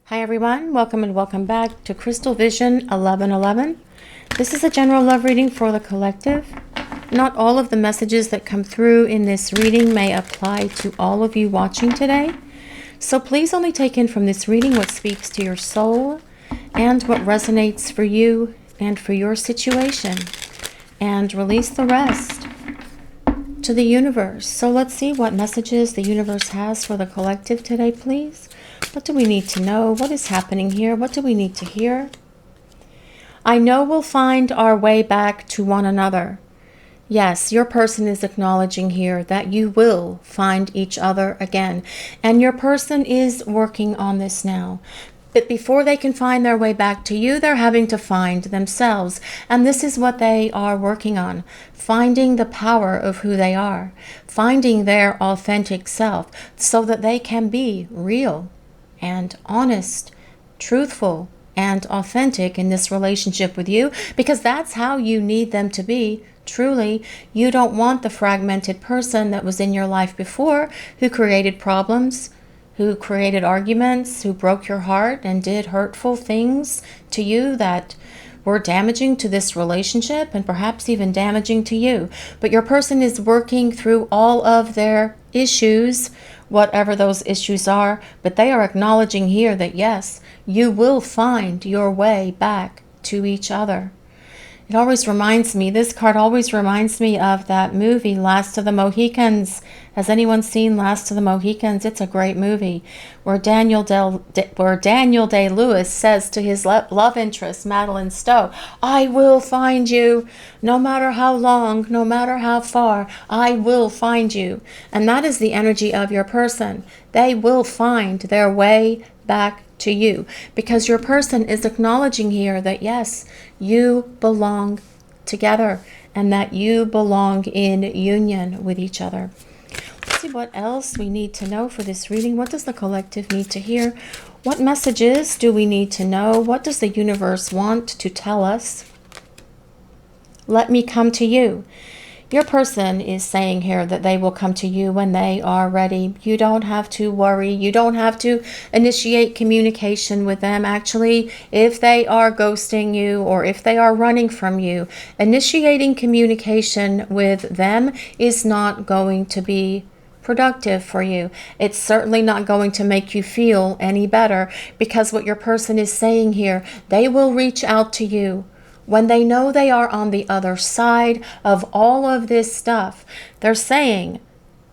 Hi everyone, welcome and welcome back to Crystal Vision 1111. This is a general love reading for the collective. Not all of the messages that come through in this reading may apply to all of you watching today. So please only take in from this reading what speaks to your soul and what resonates for you and for your situation. And release the rest to the universe. So let's see what messages the universe has for the collective today, please. What do we need to know? What is happening here? What do we need to hear? I know we'll find our way back to one another. Yes, your person is acknowledging here that you will find each other again. And your person is working on this now. But before they can find their way back to you, they're having to find themselves. And this is what they are working on. Finding the power of who they are. Finding their authentic self so that they can be real and honest, truthful, and authentic in this relationship with you, because that's how you need them to be. Truly, you don't want the fragmented person that was in your life before, who created problems, who created arguments, who broke your heart and did hurtful things to you that were damaging to this relationship and perhaps even damaging to you. But your person is working through all of their issues, whatever those issues are, but they are acknowledging here that yes, you will find your way back to each other. It always reminds me, this card always reminds me of that movie, Last of the Mohicans. Has anyone seen Last of the Mohicans? It's a great movie where Daniel Day-Lewis says to his love interest, Madeline Stowe, I will find you, no matter how long, no matter how far, I will find you. And that is the energy of your person. They will find their way back to you, because your person is acknowledging here that yes, you belong together and that you belong in union with each other. Let's see what else we need to know for this reading. What does the collective need to hear? What messages do we need to know? What does the universe want to tell us? Let me come to you. Your person is saying here that they will come to you when they are ready. You don't have to worry. You don't have to initiate communication with them. Actually, if they are ghosting you or if they are running from you, initiating communication with them is not going to be productive for you. It's certainly not going to make you feel any better, because what your person is saying here, they will reach out to you when they know they are on the other side of all of this stuff. They're saying,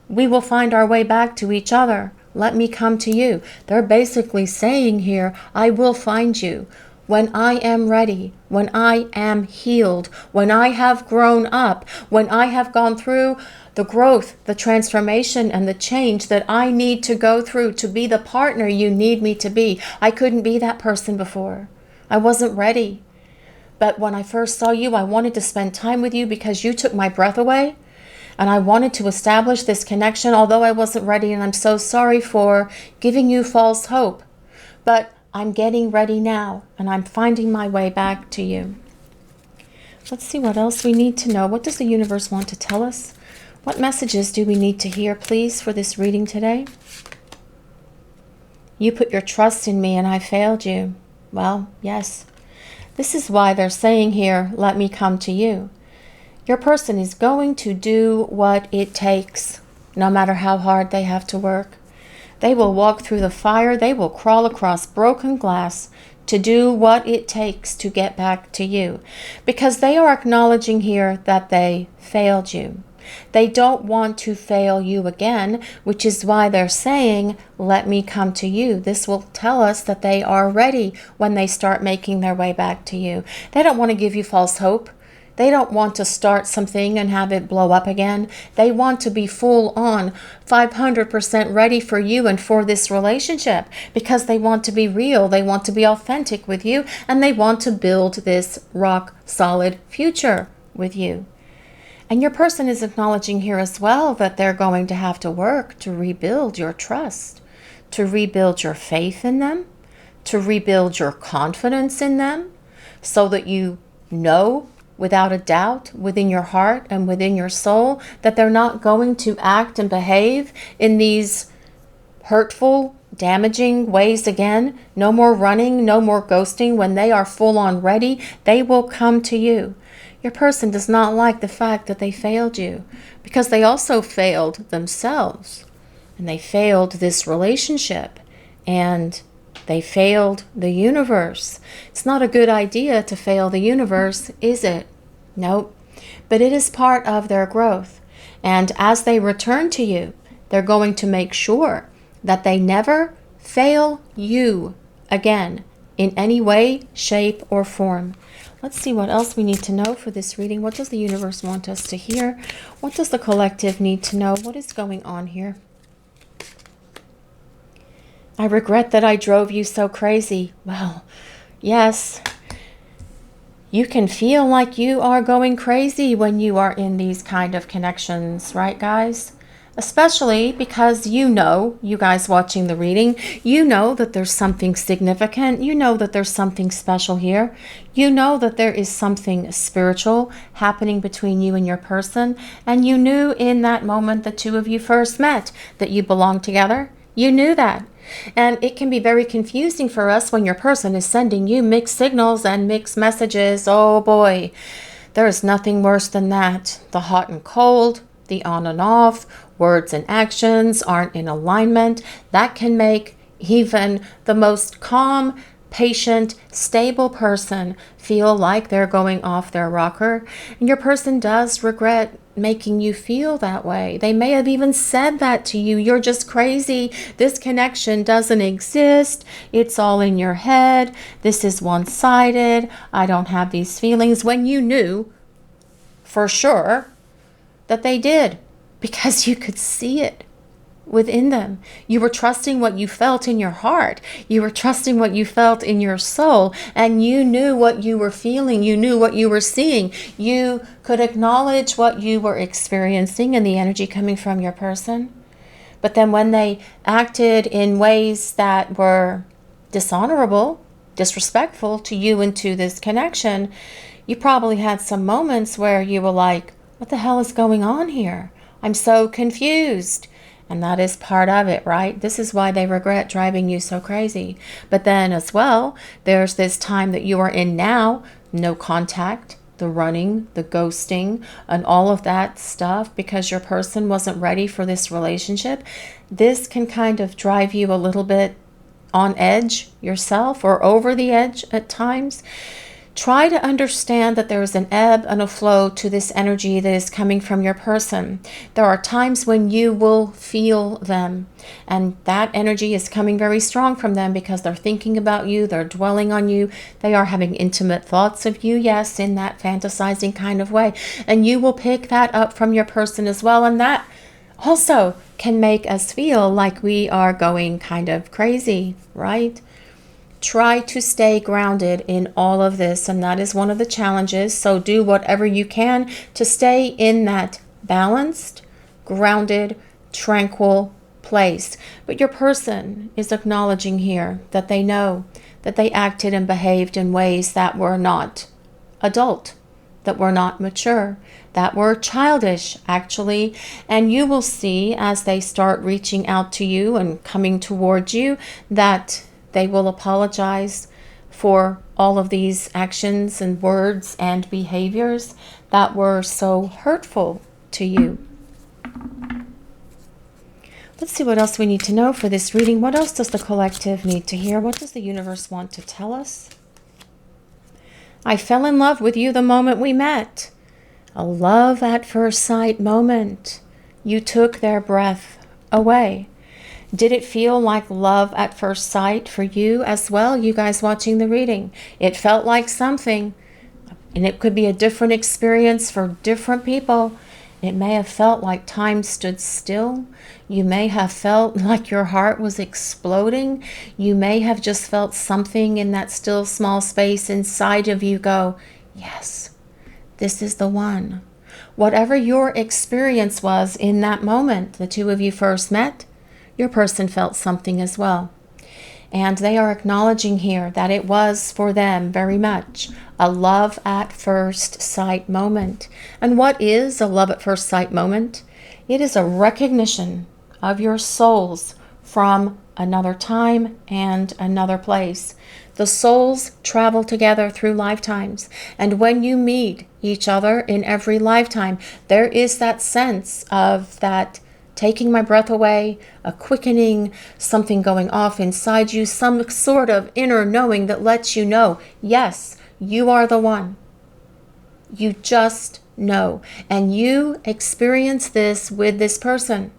we will find our way back to each other. Let me come to you. They're basically saying here, I will find you when I am ready, when I am healed, when I have grown up, when I have gone through the growth, the transformation, and the change that I need to go through to be the partner you need me to be. I couldn't be that person before. I wasn't ready. But when I first saw you, I wanted to spend time with you because you took my breath away. And I wanted to establish this connection, although I wasn't ready. And I'm so sorry for giving you false hope. But I'm getting ready now, and I'm finding my way back to you. Let's see what else we need to know. What does the universe want to tell us? What messages do we need to hear, please, for this reading today? You put your trust in me and I failed you. Well, yes. This is why they're saying here, let me come to you. Your person is going to do what it takes, no matter how hard they have to work. They will walk through the fire. They will crawl across broken glass to do what it takes to get back to you, because they are acknowledging here that they failed you. They don't want to fail you again, which is why they're saying, let me come to you. This will tell us that they are ready when they start making their way back to you. They don't want to give you false hope. They don't want to start something and have it blow up again. They want to be full on 500% ready for you and for this relationship, because they want to be real. They want to be authentic with you, and they want to build this rock solid future with you. And your person is acknowledging here as well that they're going to have to work to rebuild your trust, to rebuild your faith in them, to rebuild your confidence in them, so that you know without a doubt within your heart and within your soul that they're not going to act and behave in these hurtful, damaging ways again. No more running, no more ghosting. When they are full on ready, they will come to you. Your person does not like the fact that they failed you, because they also failed themselves, and they failed this relationship, and they failed the universe. It's not a good idea to fail the universe, is it? Nope. But it is part of their growth. And as they return to you, they're going to make sure that they never fail you again in any way, shape, or form. Let's see what else we need to know for this reading. What does the universe want us to hear? What does the collective need to know? What is going on here? I regret that I drove you so crazy. Well, yes, you can feel like you are going crazy when you are in these kind of connections, right, guys? Especially because you guys watching the reading, you know that there's something significant. You know that there's something special here. You know that there is something spiritual happening between you and your person. And you knew in that moment the two of you first met that you belonged together. You knew that. And it can be very confusing for us when your person is sending you mixed signals and mixed messages. Oh boy, there is nothing worse than that. The hot and cold, the on and off, words and actions aren't in alignment. That can make even the most calm, patient, stable person feel like they're going off their rocker. And your person does regret making you feel that way. They may have even said that to you. You're just crazy. This connection doesn't exist. It's all in your head. This is one-sided. I don't have these feelings. When you knew for sure that they did, because you could see it within them. You were trusting what you felt in your heart. You were trusting what you felt in your soul, and you knew what you were feeling. You knew what you were seeing. You could acknowledge what you were experiencing and the energy coming from your person. But then when they acted in ways that were dishonorable, disrespectful to you and to this connection, you probably had some moments where you were like, what the hell is going on here? I'm so confused. And that is part of it, right? This is why they regret driving you so crazy. But then as well, there's this time that you are in now, no contact, the running, the ghosting, and all of that stuff because your person wasn't ready for this relationship. This can kind of drive you a little bit on edge yourself or over the edge at times. Try to understand that there is an ebb and a flow to this energy that is coming from your person. There are times when you will feel them, and that energy is coming very strong from them because they're thinking about you, they're dwelling on you, they are having intimate thoughts of you, yes, in that fantasizing kind of way. And you will pick that up from your person as well, and that also can make us feel like we are going kind of crazy, right? Try to stay grounded in all of this, and that is one of the challenges. So do whatever you can to stay in that balanced, grounded, tranquil place. But your person is acknowledging here that they know that they acted and behaved in ways that were not adult, that were not mature, that were childish, actually. And you will see as they start reaching out to you and coming towards you that they will apologize for all of these actions and words and behaviors that were so hurtful to you. Let's see what else we need to know for this reading. What else does the collective need to hear? What does the universe want to tell us? I fell in love with you the moment we met. A love at first sight moment. You took their breath away. Did it feel like love at first sight for you as well, you guys watching the reading? It felt like something, and it could be a different experience for different people. It may have felt like time stood still. You may have felt like your heart was exploding. You may have just felt something in that still small space inside of you go, yes, this is the one. Whatever your experience was in that moment, the two of you first met, your person felt something as well. And they are acknowledging here that it was for them very much a love at first sight moment. And what is a love at first sight moment? It is a recognition of your soul's from another time and another place. The souls travel together through lifetimes. And when you meet each other in every lifetime, there is that sense of that taking my breath away, a quickening, something going off inside you, some sort of inner knowing that lets you know, yes, you are the one. You just know. And you experience this with this person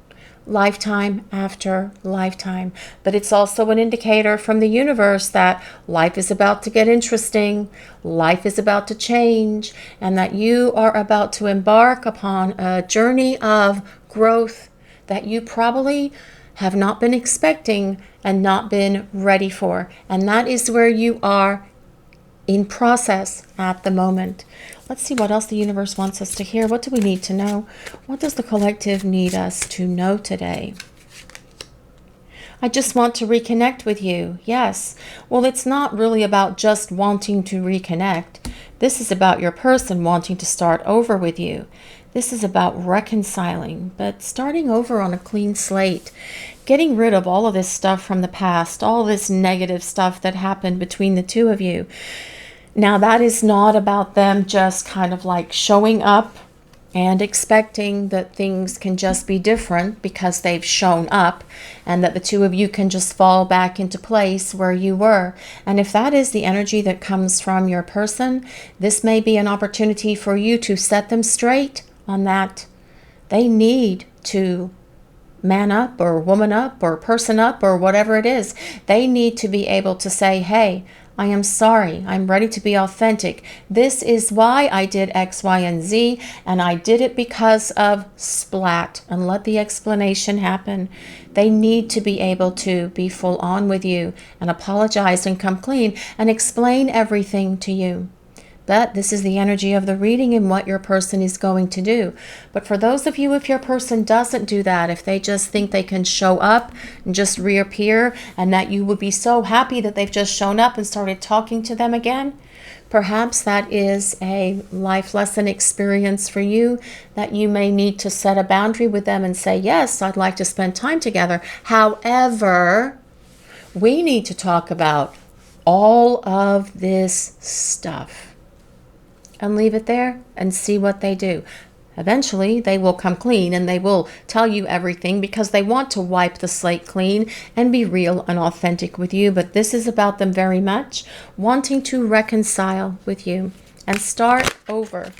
lifetime after lifetime. But it's also an indicator from the universe that life is about to get interesting, life is about to change, and that you are about to embark upon a journey of growth that you probably have not been expecting and not been ready for. And that is where you are in process at the moment. Let's see what else the universe wants us to hear. What do we need to know? What does the collective need us to know today? I just want to reconnect with you. Yes. Well, it's not really about just wanting to reconnect. This is about your person wanting to start over with you. This is about reconciling, but starting over on a clean slate, getting rid of all of this stuff from the past, all this negative stuff that happened between the two of you. Now, that is not about them just kind of like showing up and expecting that things can just be different because they've shown up and that the two of you can just fall back into place where you were. And if that is the energy that comes from your person, this may be an opportunity for you to set them straight on that. They need to man up or woman up or person up or whatever it is. They need to be able to say, hey, I am sorry. I'm ready to be authentic. This is why I did X, Y, and Z, and I did it because of splat, and let the explanation happen. They need to be able to be full on with you and apologize and come clean and explain everything to you. But this is the energy of the reading and what your person is going to do. But for those of you, if your person doesn't do that, if they just think they can show up and just reappear and that you would be so happy that they've just shown up and started talking to them again, perhaps that is a life lesson experience for you that you may need to set a boundary with them and say, yes, I'd like to spend time together. However, we need to talk about all of this stuff. And leave it there and see what they do. Eventually, they will come clean and they will tell you everything because they want to wipe the slate clean and be real and authentic with you. But this is about them very much wanting to reconcile with you and start over.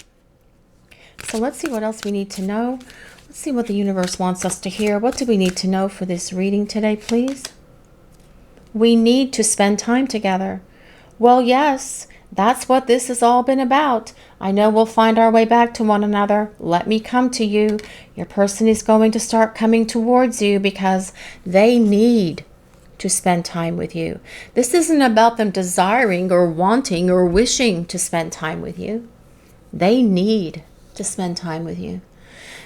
So let's see what else we need to know. Let's see what the universe wants us to hear. What do we need to know for this reading today, please? We need to spend time together. Well, yes. That's what this has all been about. I know we'll find our way back to one another. Let me come to you. Your person is going to start coming towards you because they need to spend time with you. This isn't about them desiring or wanting or wishing to spend time with you. They need to spend time with you.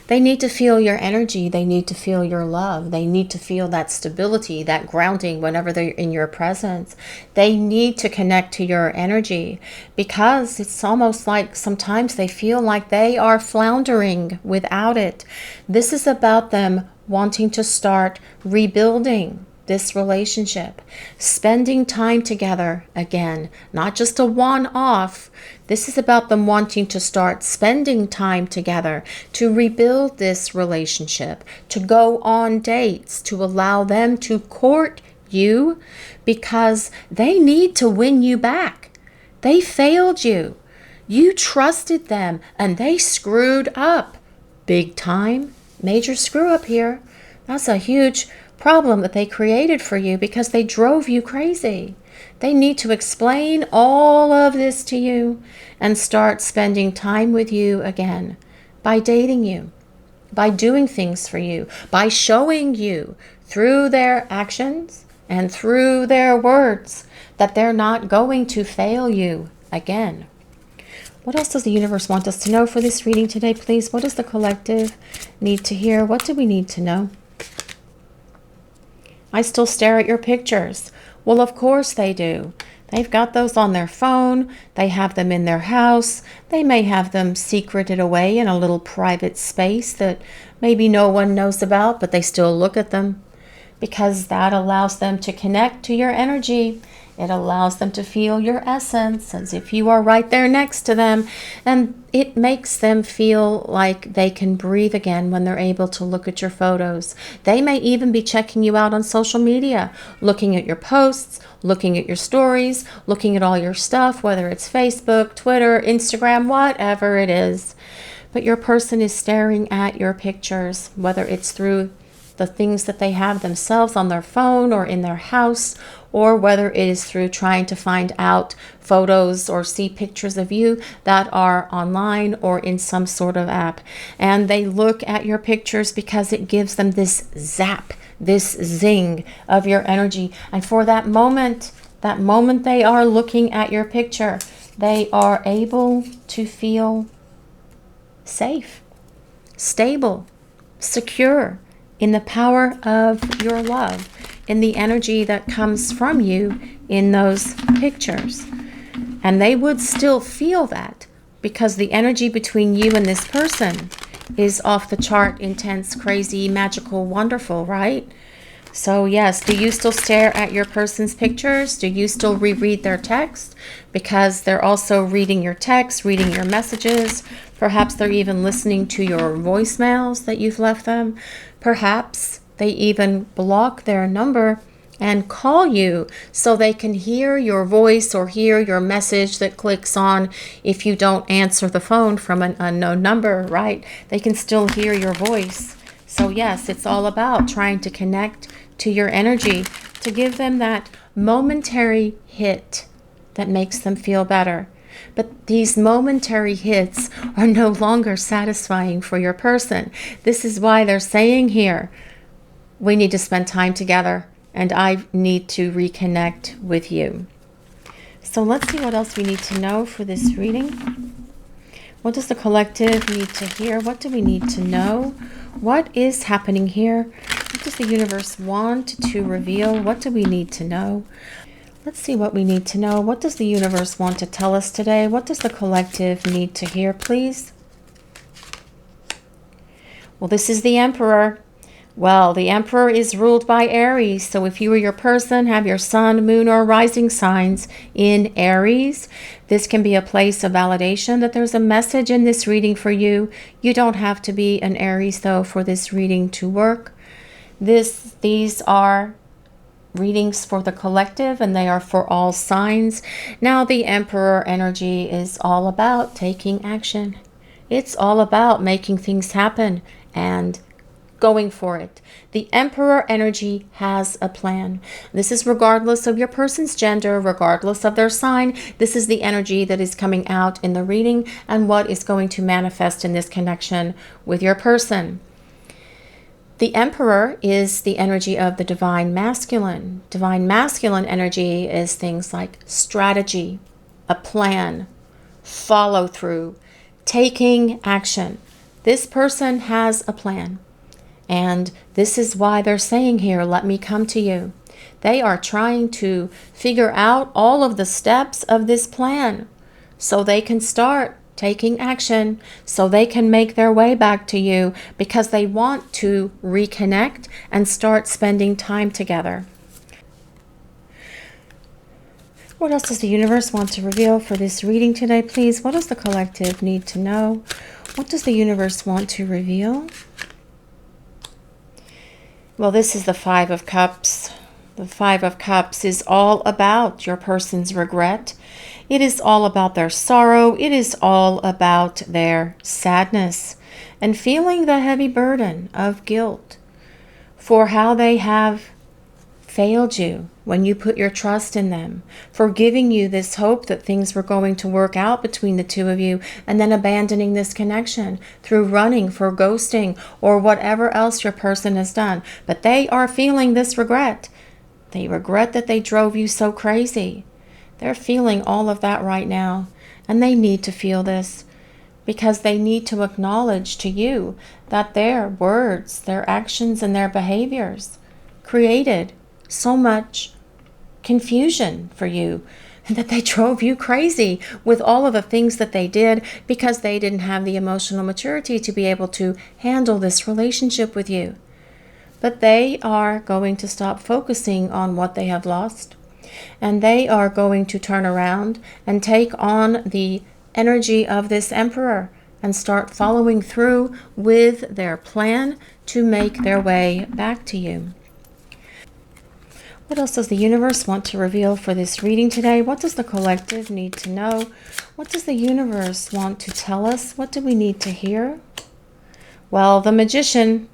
They need to feel your energy. They need to feel your love. They need to feel that stability, that grounding whenever they're in your presence. They need to connect to your energy because it's almost like sometimes they feel like they are floundering without it. This is about them wanting to start rebuilding this relationship, spending time together again, not just a one-off. This is about them wanting to start spending time together to rebuild this relationship, to go on dates, to allow them to court you because they need to win you back. They failed you. You trusted them and they screwed up. Big time, major screw up here. That's a huge problem that they created for you because they drove you crazy. They need to explain all of this to you and start spending time with you again by dating you, by doing things for you, by showing you through their actions and through their words that they're not going to fail you again. What else does the universe want us to know for this reading today, please? What does the collective need to hear? What do we need to know? I still stare at your pictures. Well, of course they do. They've got those on their phone. They have them in their house. They may have them secreted away in a little private space that maybe no one knows about, but they still look at them. because that allows them to connect to your energy. It allows them to feel your essence as if you are right there next to them. And it makes them feel like they can breathe again when they're able to look at your photos. They may even be checking you out on social media, looking at your posts, looking at your stories, looking at all your stuff, whether it's Facebook, Twitter, Instagram, whatever it is. But your person is staring at your pictures, whether it's through the things that they have themselves on their phone or in their house, or whether it is through trying to find out photos or see pictures of you that are online or in some sort of app. And they look at your pictures because it gives them this zap, this zing of your energy. And for that moment they are looking at your picture, they are able to feel safe, stable, secure in the power of your love, in the energy that comes from you in those pictures. And they would still feel that because the energy between you and this person is off the chart, intense, crazy, magical, wonderful, right? So yes, do you still stare at your person's pictures? Do you still reread their text? Because they're also reading your text, reading your messages. Perhaps they're even listening to your voicemails that you've left them. Perhaps they even block their number and call you so they can hear your voice or hear your message that clicks on if you don't answer the phone from an unknown number, right? They can still hear your voice. So yes, it's all about trying to connect to your energy, to give them that momentary hit that makes them feel better. But these momentary hits are no longer satisfying for your person. This is why they're saying here, we need to spend time together and I need to reconnect with you. So let's see what else we need to know for this reading. What does the collective need to hear? What do we need to know? What is happening here? What does the universe want to reveal? What do we need to know? Let's see what we need to know. What does the universe want to tell us today? What does the collective need to hear, please? Well, this is the Emperor. Well, the Emperor is ruled by Aries. So if you or your person have your sun, moon, or rising signs in Aries, this can be a place of validation that there's a message in this reading for you. You don't have to be an Aries, though, for this reading to work. These are readings for the collective, and they are for all signs. Now, the Emperor energy is all about taking action. It's all about making things happen and going for it. The Emperor energy has a plan. This is regardless of your person's gender, regardless of their sign. This is the energy that is coming out in the reading and what is going to manifest in this connection with your person. The Emperor is the energy of the divine masculine. Divine masculine energy is things like strategy, a plan, follow through, taking action. This person has a plan. And this is why they're saying here, let me come to you. They are trying to figure out all of the steps of this plan so they can start taking action, so they can make their way back to you because they want to reconnect and start spending time together. What else does the universe want to reveal for this reading today, please? What does the collective need to know? What does the universe want to reveal? Well, this is the Five of Cups. The Five of Cups is all about your person's regret. It is all about their sorrow. It is all about their sadness and feeling the heavy burden of guilt for how they have failed you when you put your trust in them, for giving you this hope that things were going to work out between the two of you and then abandoning this connection through running, for ghosting, or whatever else your person has done. But they are feeling this regret. They regret that they drove you so crazy. They're feeling all of that right now, and they need to feel this because they need to acknowledge to you that their words, their actions, and their behaviors created so much confusion for you, and that they drove you crazy with all of the things that they did because they didn't have the emotional maturity to be able to handle this relationship with you. but they are going to stop focusing on what they have lost, and they are going to turn around and take on the energy of this Emperor and start following through with their plan to make their way back to you. What else does the universe want to reveal for this reading today? What does the collective need to know? What does the universe want to tell us? What do we need to hear? Well, the Magician.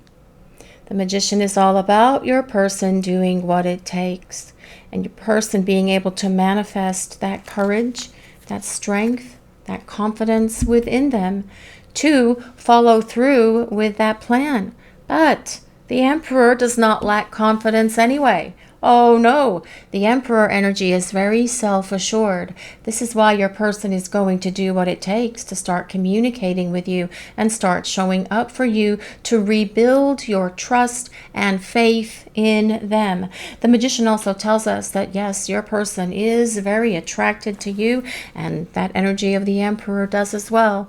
The Magician is all about your person doing what it takes, and your person being able to manifest that courage, that strength, that confidence within them to follow through with that plan. But the Emperor does not lack confidence anyway. Oh no, the Emperor energy is very self-assured. This is why your person is going to do what it takes to start communicating with you and start showing up for you to rebuild your trust and faith in them. The Magician also tells us that yes, your person is very attracted to you, and that energy of the Emperor does as well.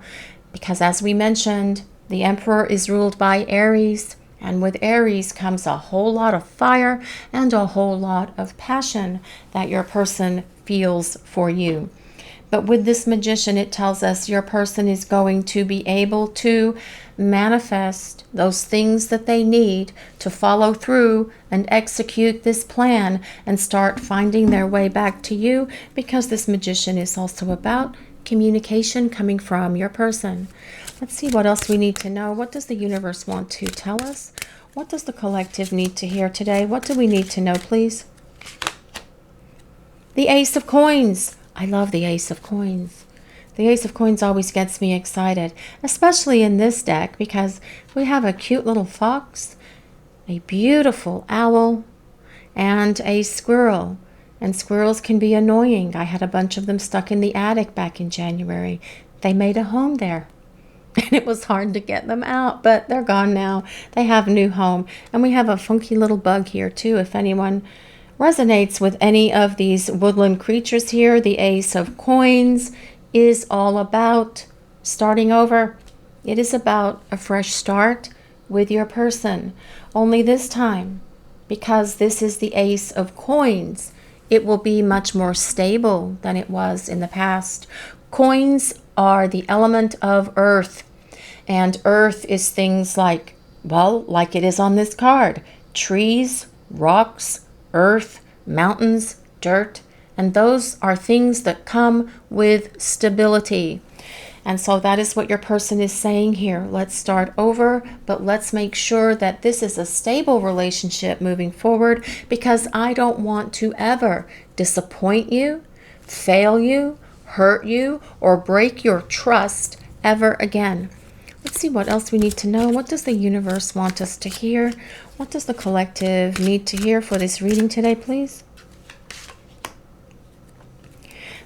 Because as we mentioned, the Emperor is ruled by Aries. And with Aries comes a whole lot of fire and a whole lot of passion that your person feels for you. But with this Magician, it tells us your person is going to be able to manifest those things that they need to follow through and execute this plan and start finding their way back to you, because this Magician is also about communication coming from your person. Let's see what else we need to know. What does the universe want to tell us? What does the collective need to hear today? What do we need to know, please? The Ace of Coins. I love the Ace of Coins. The Ace of Coins always gets me excited, especially in this deck, because we have a cute little fox, a beautiful owl, and a squirrel. And squirrels can be annoying. I had a bunch of them stuck in the attic back in January. They made a home there. And it was hard to get them out, but they're gone now. They have a new home. And we have a funky little bug here too. If anyone resonates with any of these woodland creatures here, the Ace of Coins is all about starting over. It is about a fresh start with your person. Only this time, because this is the Ace of Coins, it will be much more stable than it was in the past. Coins are the element of earth. And earth is things like, well, like it is on this card, trees, rocks, earth, mountains, dirt, and those are things that come with stability. And so that is what your person is saying here. Let's start over, but let's make sure that this is a stable relationship moving forward, because I don't want to ever disappoint you, fail you, hurt you, or break your trust ever again. Let's see what else we need to know. What does the universe want us to hear? What does the collective need to hear for this reading today, please?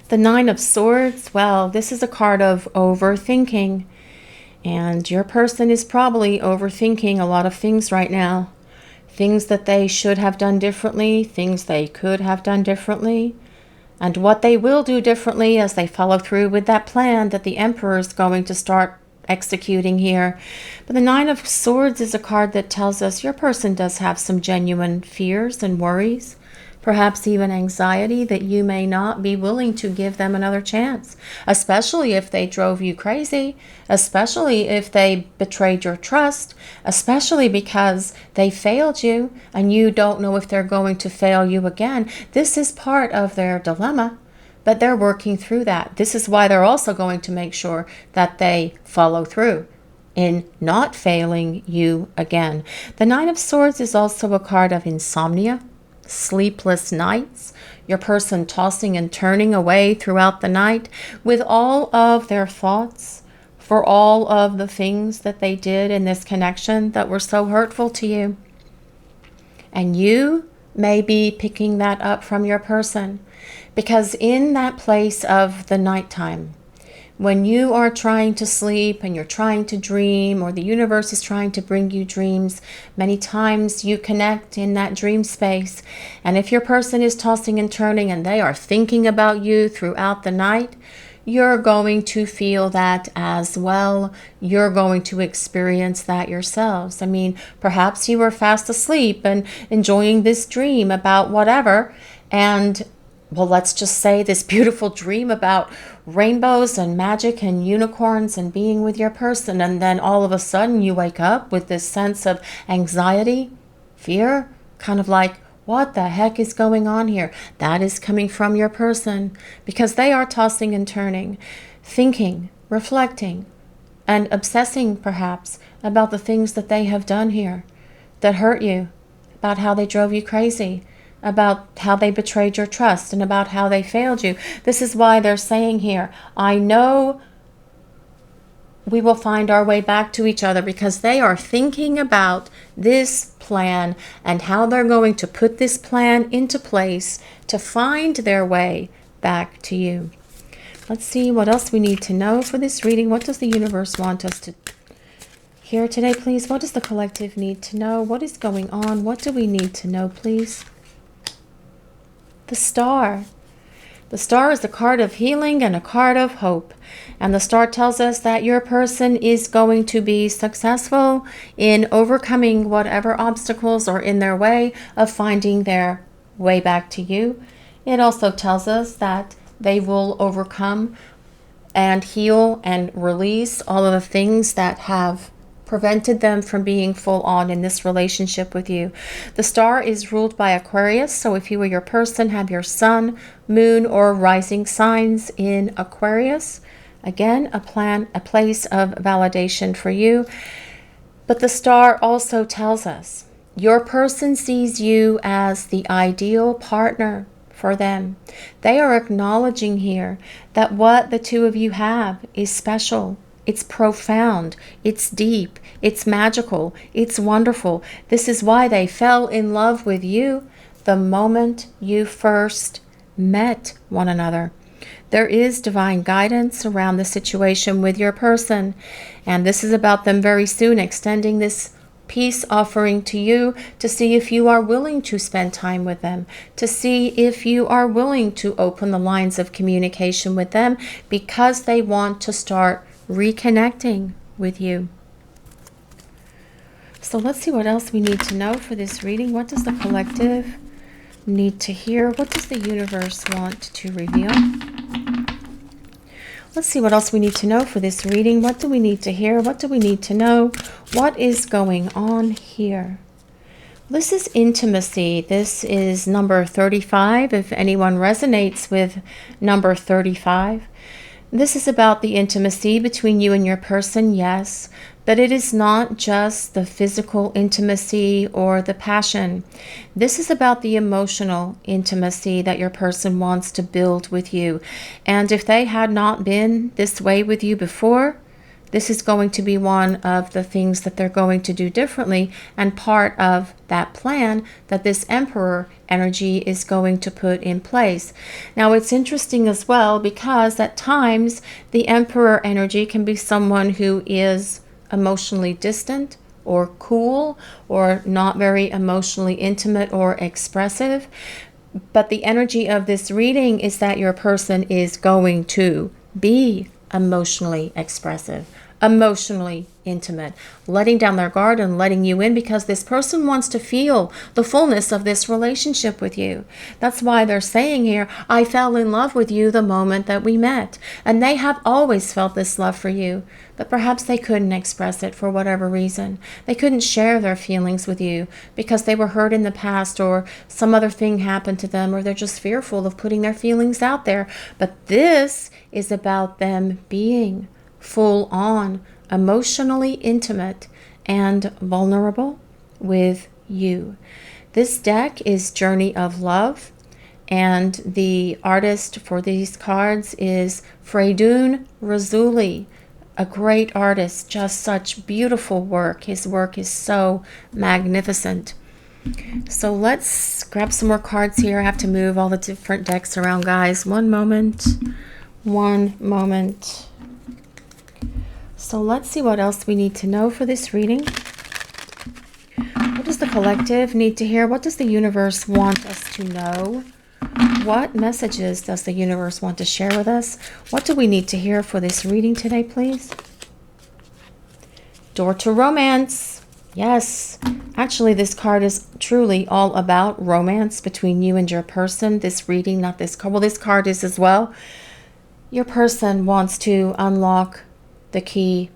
The Nine of Swords. Well, this is a card of overthinking. And your person is probably overthinking a lot of things right now. Things that they should have done differently, things they could have done differently, and what they will do differently as they follow through with that plan that the Emperor is going to start executing here. But the Nine of Swords is a card that tells us your person does have some genuine fears and worries, perhaps even anxiety that you may not be willing to give them another chance, especially if they drove you crazy, especially if they betrayed your trust, especially because they failed you and you don't know if they're going to fail you again. This is part of their dilemma, but they're working through that. This is why they're also going to make sure that they follow through in not failing you again. The Nine of Swords is also a card of insomnia, sleepless nights, your person tossing and turning away throughout the night with all of their thoughts for all of the things that they did in this connection that were so hurtful to you. And you may be picking that up from your person, because in that place of the nighttime, when you are trying to sleep and you're trying to dream, or the universe is trying to bring you dreams, many times you connect in that dream space. And if your person is tossing and turning and they are thinking about you throughout the night, you're going to feel that as well. You're going to experience that yourselves. I mean, perhaps you were fast asleep and enjoying this dream about whatever, and well, let's just say this beautiful dream about rainbows and magic and unicorns and being with your person, and then all of a sudden you wake up with this sense of anxiety, fear, kind of like, what the heck is going on here? That is coming from your person, because they are tossing and turning, thinking, reflecting, and obsessing perhaps about the things that they have done here that hurt you, about how they drove you crazy, about how they betrayed your trust, and about how they failed you. This is why they're saying here, I know we will find our way back to each other, because they are thinking about this plan and how they're going to put this plan into place to find their way back to you. Let's see what else we need to know for this reading. What does the universe want us to hear today, please? What does the collective need to know? What is going on? What do we need to know, please? The Star. The Star is a card of healing and a card of hope. And the Star tells us that your person is going to be successful in overcoming whatever obstacles are in their way of finding their way back to you. It also tells us that they will overcome and heal and release all of the things that have prevented them from being full on in this relationship with you. The Star is ruled by Aquarius, so if you or your person have your sun, moon, or rising signs in Aquarius, again, a place of validation for you. But the Star also tells us your person sees you as the ideal partner for them. They are acknowledging here that what the two of you have is special. It's profound, it's deep, it's magical, it's wonderful. This is why they fell in love with you the moment you first met one another. There is divine guidance around the situation with your person, and this is about them very soon extending this peace offering to you to see if you are willing to spend time with them, to see if you are willing to open the lines of communication with them, because they want to start reconnecting with you. So let's see what else we need to know for this reading. What does the collective need to hear? What does the universe want to reveal? Let's see what else we need to know for this reading. What do we need to hear? What do we need to know? What is going on here? This is intimacy. This is number 35. If anyone resonates with number 35, this is about the intimacy between you and your person, yes, but it is not just the physical intimacy or the passion. This is about the emotional intimacy that your person wants to build with you. And if they had not been this way with you before, this is going to be one of the things that they're going to do differently, and part of that plan that this Emperor energy is going to put in place. Now, it's interesting as well, because at times the Emperor energy can be someone who is emotionally distant or cool or not very emotionally intimate or expressive. But the energy of this reading is that your person is going to be emotionally expressive, emotionally intimate, letting down their guard and letting you in, because this person wants to feel the fullness of this relationship with you. That's why they're saying here, I fell in love with you the moment that we met. And they have always felt this love for you, but perhaps they couldn't express it for whatever reason. They couldn't share their feelings with you because they were hurt in the past, or some other thing happened to them, or they're just fearful of putting their feelings out there. But this is about them being full on, emotionally intimate and vulnerable with you. This deck is Journey of Love, and the artist for these cards is Freydun Razuli, a great artist, just such beautiful work. His work is so magnificent. So let's grab some more cards here. I have to move all the different decks around, guys. One moment. So let's see what else we need to know for this reading. What does the collective need to hear? What does the universe want us to know What messages does the universe want to share with us? What do we need to hear for this reading today, please? Door to romance. Yes, actually this card is truly all about romance between you and your person. This reading, not this card. Well, this card is as well. Your person wants to unlock the key.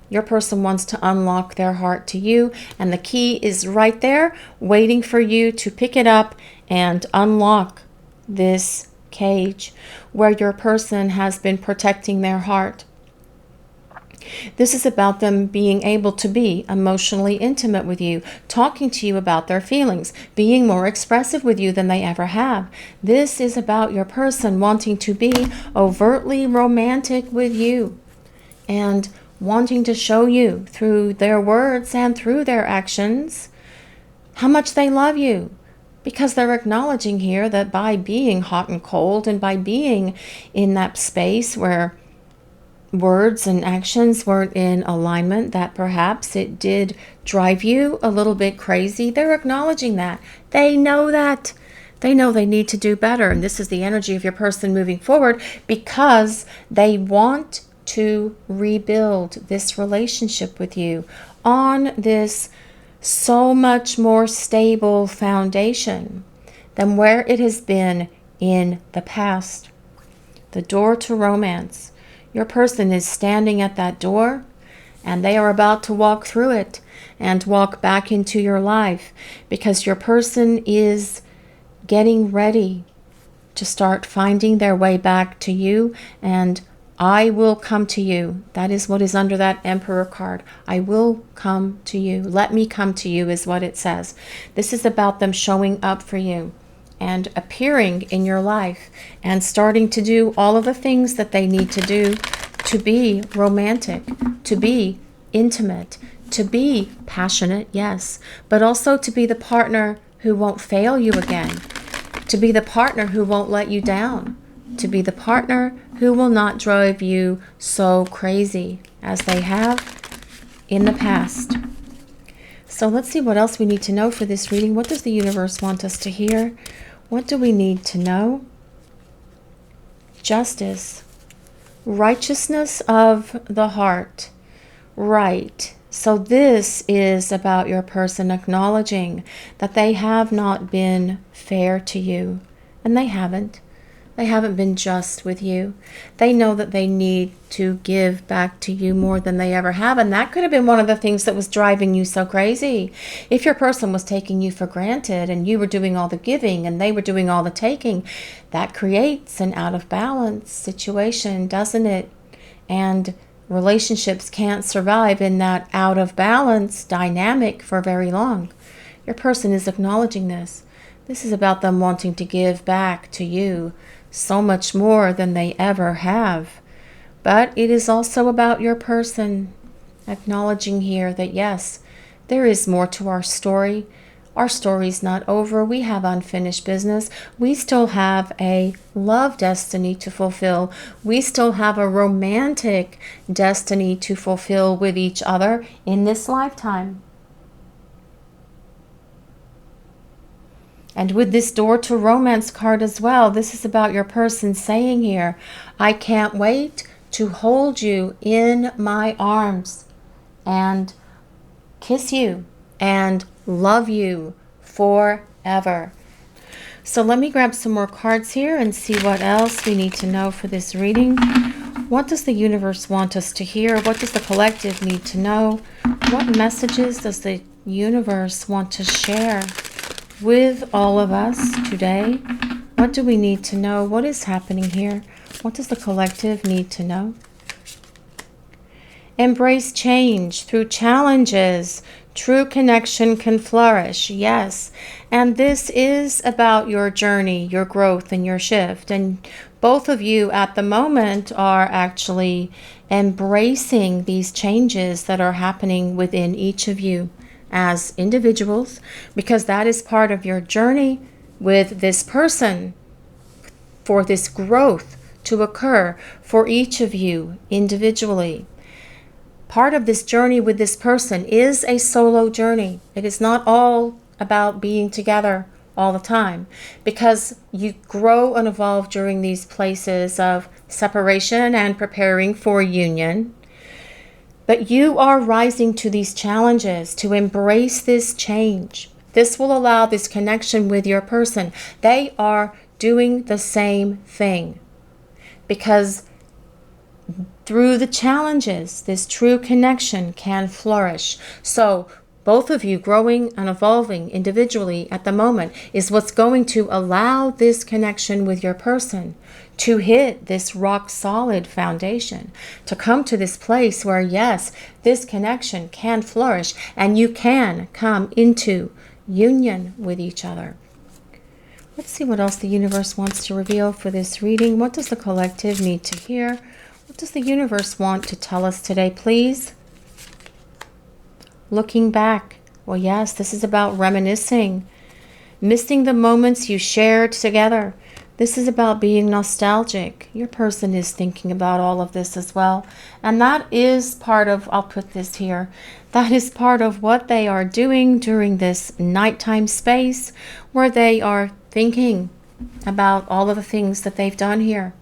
Your person wants to unlock their heart to you, and the key is right there waiting for you to pick it up and unlock this cage where your person has been protecting their heart. This is about them being able to be emotionally intimate with you, talking to you about their feelings, being more expressive with you than they ever have. This is about your person wanting to be overtly romantic with you and wanting to show you through their words and through their actions how much they love you. Because they're acknowledging here that by being hot and cold and by being in that space where words and actions weren't in alignment, that perhaps it did drive you a little bit crazy. They're acknowledging that. They know that. They know they need to do better. And this is the energy of your person moving forward because they want to rebuild this relationship with you on this so much more stable foundation than where it has been in the past. The door to romance. Your person is standing at that door and they are about to walk through it and walk back into your life because your person is getting ready to start finding their way back to you. And I will come to you. That is what is under that Emperor card. I will come to you. Let me come to you is what it says. This is about them showing up for you and appearing in your life and starting to do all of the things that they need to do to be romantic, to be intimate, to be passionate, yes, but also to be the partner who won't fail you again, to be the partner who won't let you down, to be the partner who will not drive you so crazy as they have in the past. So let's see what else we need to know for this reading. What does the universe want us to hear? What do we need to know? Justice. Righteousness of the heart. Right. So this is about your person acknowledging that they have not been fair to you. And they haven't. They haven't been just with you. They know that they need to give back to you more than they ever have. And that could have been one of the things that was driving you so crazy. If your person was taking you for granted and you were doing all the giving and they were doing all the taking, that creates an out of balance situation, doesn't it? And relationships can't survive in that out of balance dynamic for very long. Your person is acknowledging this. This is about them wanting to give back to you so much more than they ever have. But it is also about your person acknowledging here that yes, there is more to our story. Our story's not over. We have unfinished business. We still have a love destiny to fulfill. We still have a romantic destiny to fulfill with each other in this lifetime. And with this door to romance card as well, this is about your person saying here, I can't wait to hold you in my arms and kiss you and love you forever. So let me grab some more cards here and see what else we need to know for this reading. What does the universe want us to hear? What does the collective need to know? What messages does the universe want to share with all of us today? What do we need to know? What is happening here? What does the collective need to know? Embrace change through challenges. True connection can flourish. Yes. And this is about your journey, your growth, and your shift. And both of you at the moment are actually embracing these changes that are happening within each of you as individuals, because that is part of your journey with this person for this growth to occur for each of you individually. Part of this journey with this person is a solo journey. It is not all about being together all the time, because you grow and evolve during these places of separation and preparing for union. But you are rising to these challenges to embrace this change. This will allow this connection with your person. They are doing the same thing, because through the challenges, this true connection can flourish. So both of you growing and evolving individually at the moment is what's going to allow this connection with your person to hit this rock solid foundation, to come to this place where, yes, this connection can flourish and you can come into union with each other. Let's see what else the universe wants to reveal for this reading. What does the collective need to hear? What does the universe want to tell us today, please? Looking back. Well, yes, this is about reminiscing, missing the moments you shared together. This is about being nostalgic. Your person is thinking about all of this as well. And that is part of, I'll put this here, that is part of what they are doing during this nighttime space, where they are thinking about all of the things that they've done here.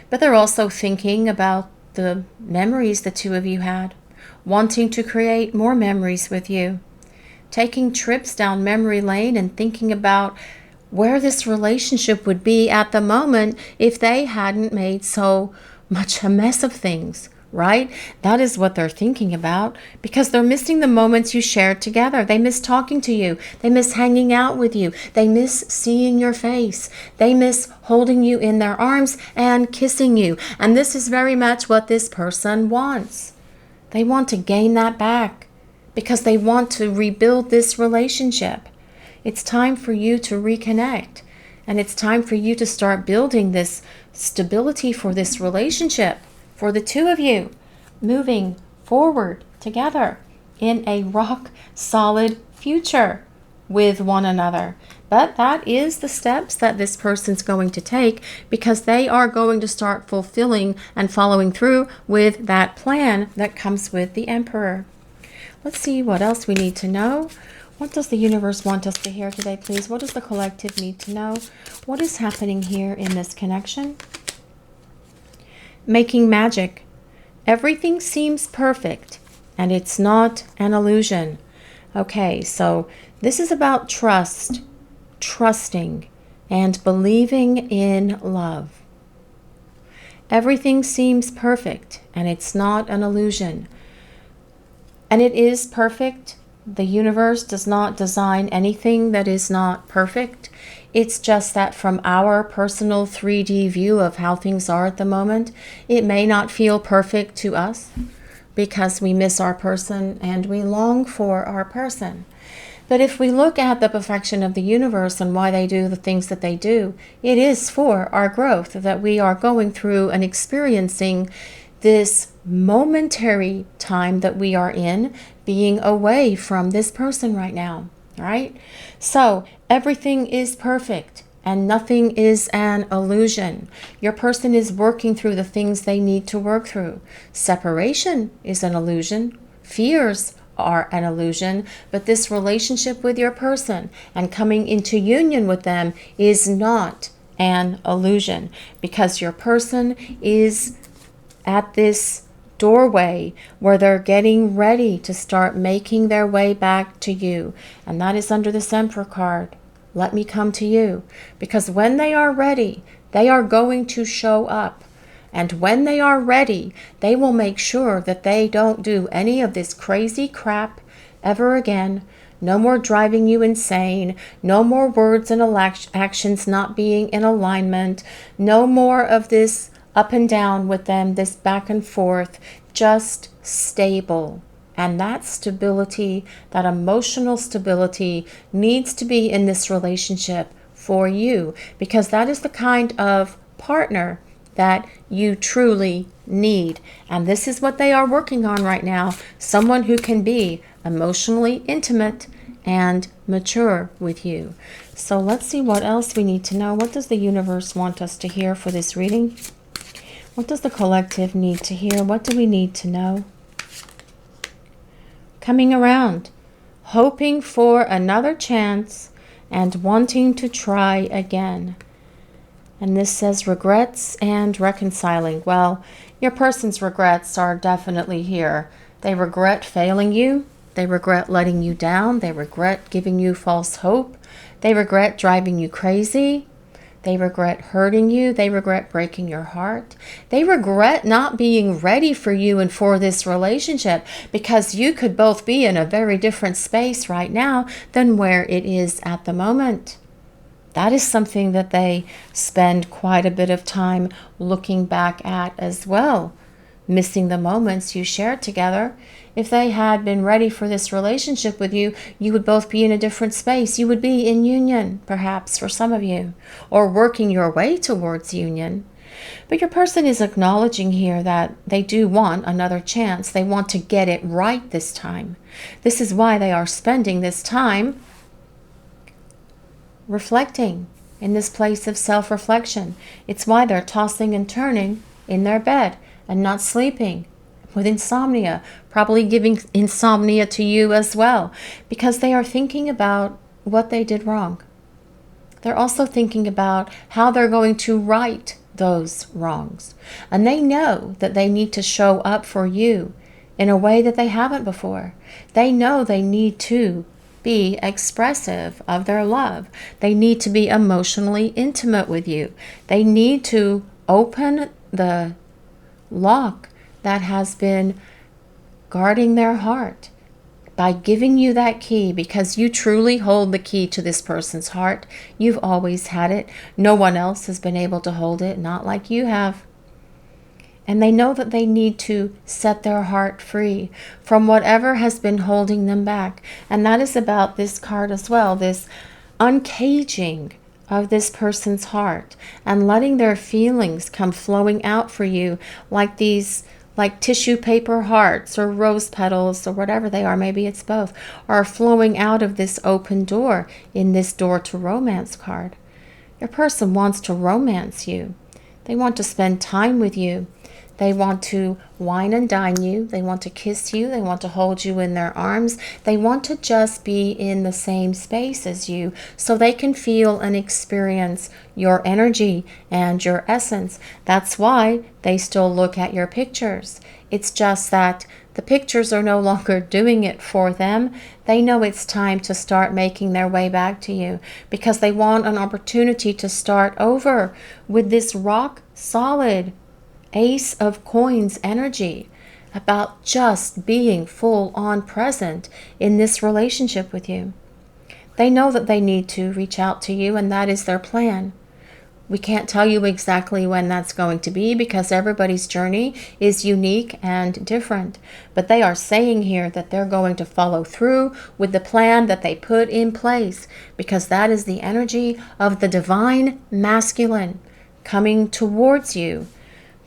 But they're also thinking about the memories the two of you had, wanting to create more memories with you, taking trips down memory lane and thinking about where this relationship would be at the moment if they hadn't made so much a mess of things, right? That is what they're thinking about, because they're missing the moments you shared together. They miss talking to you. They miss hanging out with you. They miss seeing your face. They miss holding you in their arms and kissing you. And this is very much what this person wants. They want to gain that back because they want to rebuild this relationship. It's time for you to reconnect, and it's time for you to start building this stability for this relationship, for the two of you moving forward together in a rock solid future with one another. But that is the steps that this person's going to take, because they are going to start fulfilling and following through with that plan that comes with the Emperor. Let's see what else we need to know. What does the universe want us to hear today, please? What does the collective need to know? What is happening here in this connection? Making magic. Everything seems perfect, and it's not an illusion. Okay, so this is about trust, trusting, and believing in love. Everything seems perfect, and it's not an illusion. And it is perfect. The universe does not design anything that is not perfect. It's just that from our personal 3D view of how things are at the moment, it may not feel perfect to us because we miss our person and we long for our person. But if we look at the perfection of the universe and why they do the things that they do, it is for our growth that we are going through and experiencing this momentary time that we are in, being away from this person right now, right? So everything is perfect and nothing is an illusion. Your person is working through the things they need to work through. Separation is an illusion. Fears are an illusion. But this relationship with your person and coming into union with them is not an illusion, because your person is at this doorway where they're getting ready to start making their way back to you. And that is under this Emperor card. Let me come to you. Because when they are ready, they are going to show up. And when they are ready, they will make sure that they don't do any of this crazy crap ever again. No more driving you insane. No more words and actions not being in alignment. No more of this up and down with them, this back and forth, just stable. And that stability, that emotional stability, needs to be in this relationship for you, because that is the kind of partner that you truly need. And this is what they are working on right now. Someone who can be emotionally intimate and mature with you. So let's see what else we need to know. What does the universe want us to hear for this reading? What does the collective need to hear? What do we need to know? Coming around, hoping for another chance and wanting to try again. And this says regrets and reconciling. Well, your person's regrets are definitely here. They regret failing you. They regret letting you down. They regret giving you false hope. They regret driving you crazy. They regret hurting you. They regret breaking your heart. They regret not being ready for you and for this relationship, because you could both be in a very different space right now than where it is at the moment. That is something that they spend quite a bit of time looking back at as well, missing the moments you shared together. If they had been ready for this relationship with you, you would both be in a different space. You would be in union, perhaps, for some of you, or working your way towards union. But your person is acknowledging here that they do want another chance. They want to get it right this time. This is why they are spending this time reflecting in this place of self-reflection. It's why they're tossing and turning in their bed and not sleeping, with insomnia, probably giving insomnia to you as well, because they are thinking about what they did wrong. They're also thinking about how they're going to right those wrongs. And they know that they need to show up for you in a way that they haven't before. They know they need to be expressive of their love. They need to be emotionally intimate with you. They need to open the lock that has been guarding their heart by giving you that key, because you truly hold the key to this person's heart. You've always had it. No one else has been able to hold it, not like you have. And they know that they need to set their heart free from whatever has been holding them back. And that is about this card as well, this uncaging of this person's heart and letting their feelings come flowing out for you like these, like tissue paper hearts or rose petals or whatever they are, maybe it's both, are flowing out of this open door in this door to romance card. Your person wants to romance you. They want to spend time with you. They want to wine and dine you. They want to kiss you. They want to hold you in their arms. They want to just be in the same space as you so they can feel and experience your energy and your essence. That's why they still look at your pictures. It's just that the pictures are no longer doing it for them. They know it's time to start making their way back to you because they want an opportunity to start over with this rock solid Ace of Coins energy about just being full on present in this relationship with you. They know that they need to reach out to you, and that is their plan. We can't tell you exactly when that's going to be because everybody's journey is unique and different. But they are saying here that they're going to follow through with the plan that they put in place because that is the energy of the divine masculine coming towards you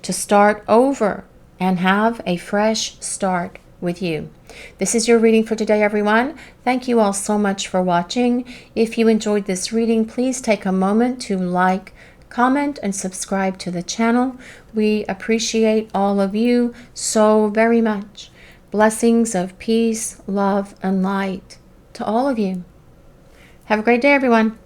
to start over and have a fresh start with you. This is your reading for today, everyone. Thank you all so much for watching. If you enjoyed this reading, please take a moment to like, comment, and subscribe to the channel. We appreciate all of you so very much. Blessings of peace, love, and light to all of you. Have a great day, everyone.